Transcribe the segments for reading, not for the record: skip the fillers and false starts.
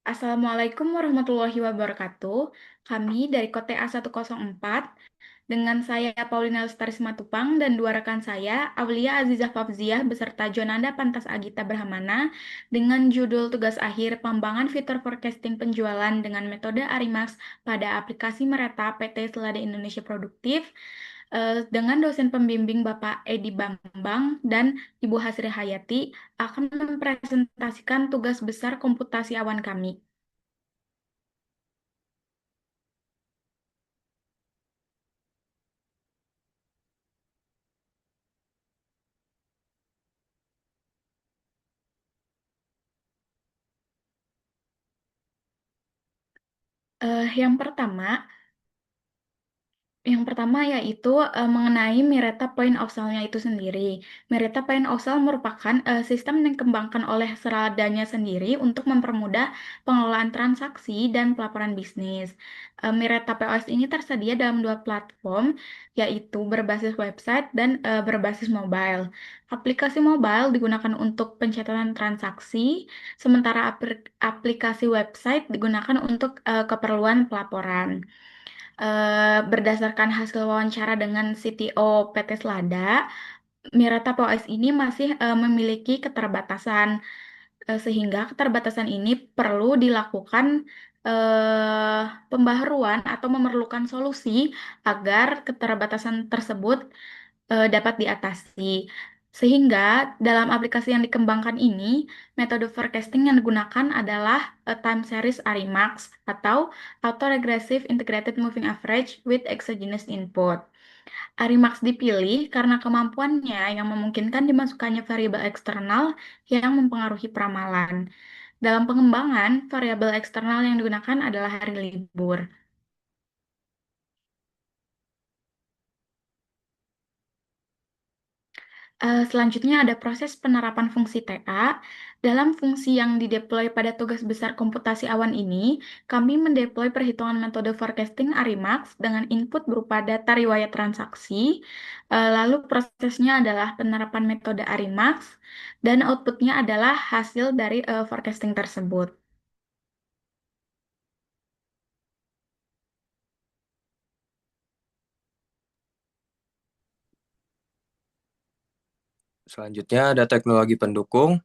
Assalamualaikum warahmatullahi wabarakatuh. Kami dari Kote A104 dengan saya Paulina Lestari Simatupang dan dua rekan saya, Aulia Azizah Fauziah beserta Jonanda Pantas Agita Brahmana dengan judul tugas akhir pengembangan fitur forecasting penjualan dengan metode Arimax pada aplikasi Mereta PT Selada Indonesia Produktif dengan dosen pembimbing Bapak Edi Bambang dan Ibu Hasri Hayati akan mempresentasikan tugas besar komputasi awan kami. Yang pertama, yang pertama yaitu mengenai Mireta Point of Sale-nya itu sendiri. Mireta Point of Sale merupakan sistem yang dikembangkan oleh Seradanya sendiri untuk mempermudah pengelolaan transaksi dan pelaporan bisnis. Mireta POS ini tersedia dalam dua platform, yaitu berbasis website dan berbasis mobile. Aplikasi mobile digunakan untuk pencatatan transaksi, sementara aplikasi website digunakan untuk keperluan pelaporan. Berdasarkan hasil wawancara dengan CTO PT Selada, Mirata POS ini masih memiliki keterbatasan, sehingga keterbatasan ini perlu dilakukan eh, pembaharuan atau memerlukan solusi agar keterbatasan tersebut dapat diatasi. Sehingga dalam aplikasi yang dikembangkan ini, metode forecasting yang digunakan adalah time series Arimax atau Auto-Regressive Integrated Moving Average with Exogenous Input. Arimax dipilih karena kemampuannya yang memungkinkan dimasukkannya variabel eksternal yang mempengaruhi peramalan. Dalam pengembangan, variabel eksternal yang digunakan adalah hari libur. Selanjutnya ada proses penerapan fungsi TA. Dalam fungsi yang dideploy pada tugas besar komputasi awan ini, kami mendeploy perhitungan metode forecasting Arimax dengan input berupa data riwayat transaksi. Lalu prosesnya adalah penerapan metode Arimax dan outputnya adalah hasil dari forecasting tersebut. Selanjutnya ada teknologi pendukung.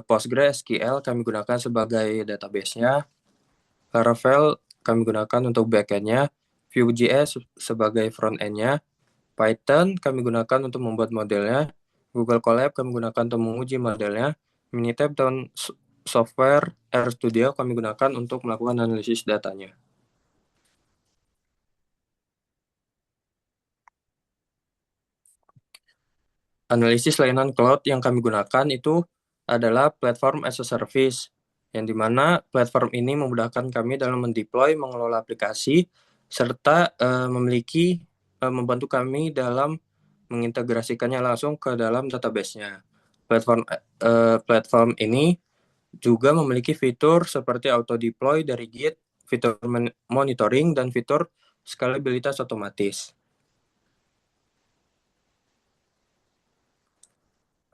PostgreSQL kami gunakan sebagai database-nya. Laravel kami gunakan untuk back-end-nya. Vue.js sebagai front-end-nya. Python kami gunakan untuk membuat modelnya. Google Colab kami gunakan untuk menguji modelnya. Minitab dan software RStudio kami gunakan untuk melakukan analisis datanya. Analisis layanan cloud yang kami gunakan itu adalah platform as a service, yang dimana platform ini memudahkan kami dalam mendeploy, mengelola aplikasi, serta membantu kami dalam mengintegrasikannya langsung ke dalam database-nya. Platform ini juga memiliki fitur seperti auto deploy dari Git, fitur monitoring, dan fitur skalabilitas otomatis.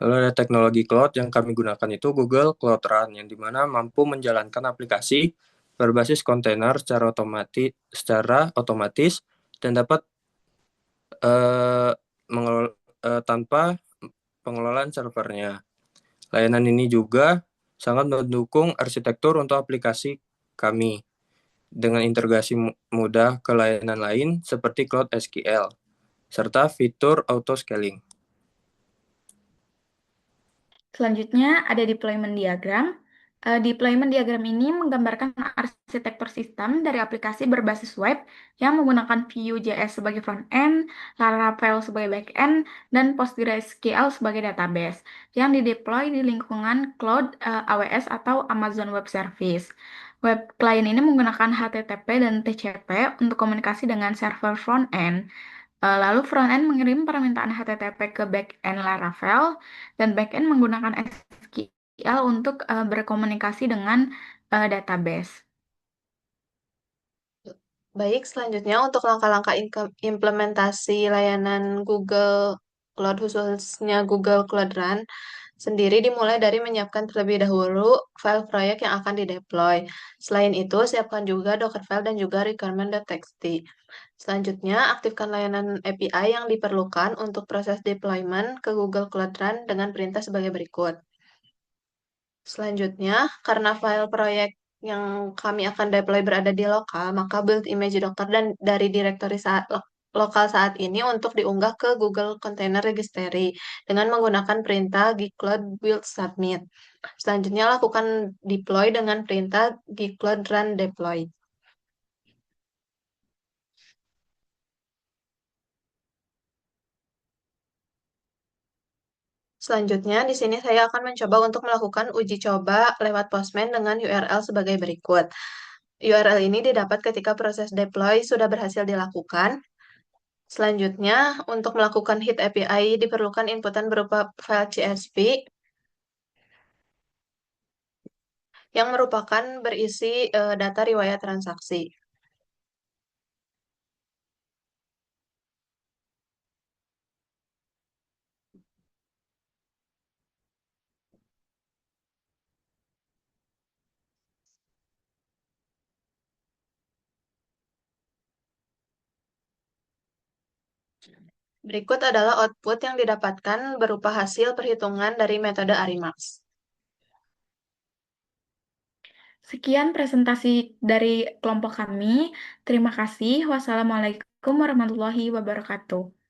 Lalu ada teknologi cloud yang kami gunakan itu Google Cloud Run, yang dimana mampu menjalankan aplikasi berbasis kontainer secara otomatis dan dapat uh, tanpa pengelolaan servernya. Layanan ini juga sangat mendukung arsitektur untuk aplikasi kami dengan integrasi mudah ke layanan lain seperti Cloud SQL serta fitur auto scaling. Selanjutnya ada deployment diagram. Deployment diagram ini menggambarkan arsitektur sistem dari aplikasi berbasis web yang menggunakan Vue.js sebagai front-end, Laravel sebagai back-end, dan PostgreSQL sebagai database yang dideploy di lingkungan cloud AWS atau Amazon Web Service. Web client ini menggunakan HTTP dan TCP untuk komunikasi dengan server front-end. Lalu front-end mengirim permintaan HTTP ke back-end Laravel dan back-end menggunakan SQL untuk berkomunikasi dengan database. Baik, selanjutnya untuk langkah-langkah implementasi layanan Google Cloud khususnya Google Cloud Run. sendiri dimulai dari menyiapkan terlebih dahulu file proyek yang akan dideploy. Selain itu, siapkan juga Dockerfile dan juga requirement.txt. Selanjutnya, aktifkan layanan API yang diperlukan untuk proses deployment ke Google Cloud Run dengan perintah sebagai berikut. Selanjutnya, karena file proyek yang kami akan deploy berada di lokal, maka build image Docker dan dari direktori lokal saat ini untuk diunggah ke Google Container Registry dengan menggunakan perintah gcloud build submit. Selanjutnya, lakukan deploy dengan perintah gcloud run deploy. Selanjutnya, di sini saya akan mencoba untuk melakukan uji coba lewat Postman dengan URL sebagai berikut. URL ini didapat ketika proses deploy sudah berhasil dilakukan. Selanjutnya, untuk melakukan hit API diperlukan inputan berupa file CSV yang merupakan berisi data riwayat transaksi. Berikut adalah output yang didapatkan berupa hasil perhitungan dari metode Arimax. Sekian presentasi dari kelompok kami. Terima kasih. Wassalamualaikum warahmatullahi wabarakatuh.